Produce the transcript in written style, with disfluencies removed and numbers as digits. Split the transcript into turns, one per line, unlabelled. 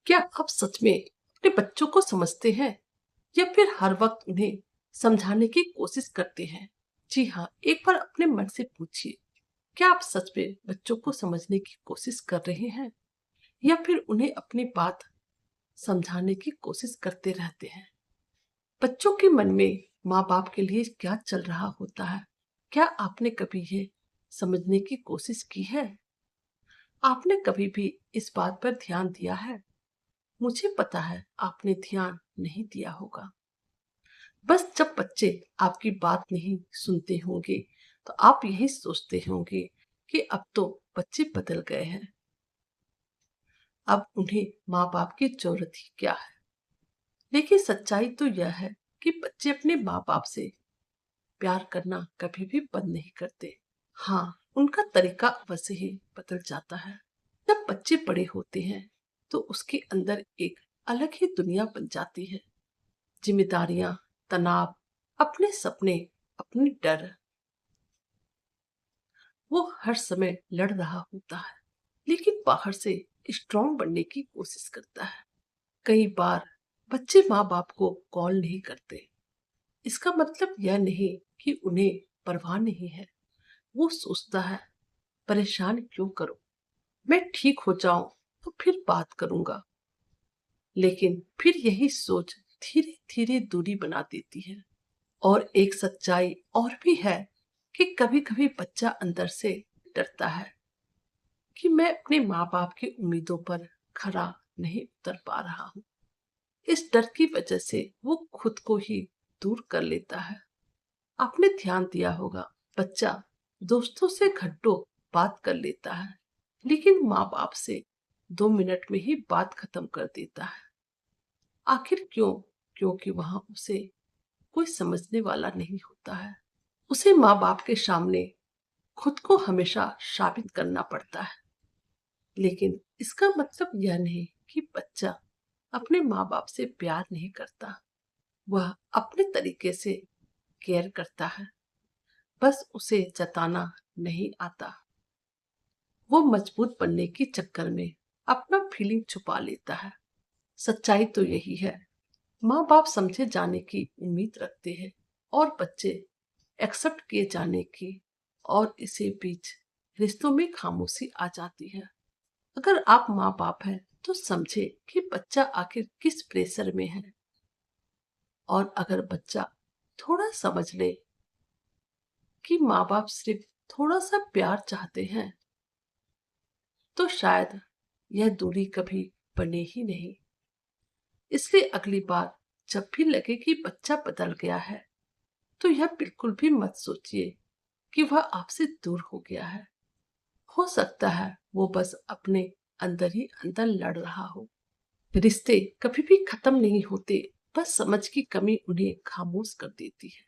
क्या आप सच में अपने बच्चों को समझते हैं या फिर हर वक्त उन्हें समझाने की कोशिश करते हैं? जी हाँ, एक बार अपने मन से पूछिए, क्या आप सच में बच्चों को समझने की कोशिश कर रहे हैं या फिर उन्हें अपनी बात समझाने की कोशिश करते रहते हैं? बच्चों के मन में माँ बाप के लिए क्या चल रहा होता है? क्या आपने कभी ये समझने की कोशिश की है? आपने कभी भी इस बात पर ध्यान दिया है? मुझे पता है आपने ध्यान नहीं दिया होगा। बस जब बच्चे आपकी बात नहीं सुनते होंगे तो आप यही सोचते होंगे कि अब तो बच्चे बदल गए हैं, अब उन्हें माँ बाप की जरूरत ही क्या है। लेकिन सच्चाई तो यह है कि बच्चे अपने माँ बाप से प्यार करना कभी भी बंद नहीं करते। हाँ, उनका तरीका अवश्य ही बदल जाता है। जब बच्चे बड़े होते हैं तो उसके अंदर एक अलग ही दुनिया बन जाती है। जिम्मेदारियां, तनाव, अपने सपने, अपनी डर। वो हर समय लड़ रहा होता है, लेकिन बाहर से स्ट्रांग बनने की कोशिश करता है। कई बार बच्चे माँ बाप को कॉल नहीं करते। इसका मतलब यह नहीं कि उन्हें परवाह नहीं है। वो सोचता है, परेशान क्यों करूं, मैं ठीक हो जाऊं तो फिर बात करूंगा। लेकिन फिर यही सोच धीरे धीरे दूरी बना देती है। और एक सच्चाई और भी है कि कभी कभी बच्चा अंदर से डरता है कि मैं अपने माँ बाप की उम्मीदों पर खरा नहीं उतर पा रहा हूँ। इस डर की वजह से वो खुद को ही दूर कर लेता है। आपने ध्यान दिया होगा, बच्चा दोस्तों से घंटों बात कर लेता है, लेकिन माँ बाप से 2 मिनट में ही बात खत्म कर देता है। आखिर क्यों? क्योंकि वहां उसे कोई समझने वाला नहीं होता है। उसे माँ बाप के सामने खुद को हमेशा साबित करना पड़ता है। लेकिन इसका मतलब यह नहीं कि बच्चा अपने माँ बाप से प्यार नहीं करता। वह अपने तरीके से केयर करता है, बस उसे जताना नहीं आता। वो मजबूत बनने के चक्कर में अपना फीलिंग छुपा लेता है। सच्चाई तो यही है, माँ बाप समझे जाने की उम्मीद रखते हैं और बच्चे एक्सेप्ट किए जाने की। और इसी बीच रिश्तों में खामोशी आ जाती है। अगर आप माँ बाप हैं तो समझे कि बच्चा आखिर किस प्रेशर में है। और अगर बच्चा थोड़ा समझ ले कि माँ बाप सिर्फ थोड़ा सा प्यार चाहते हैं तो शायद यह दूरी कभी बने ही नहीं। इसलिए अगली बार जब भी लगे कि बच्चा बदल गया है तो यह बिल्कुल भी मत सोचिए कि वह आपसे दूर हो गया है। हो सकता है वो बस अपने अंदर ही अंदर लड़ रहा हो। रिश्ते कभी भी खत्म नहीं होते, बस समझ की कमी उन्हें खामोश कर देती है।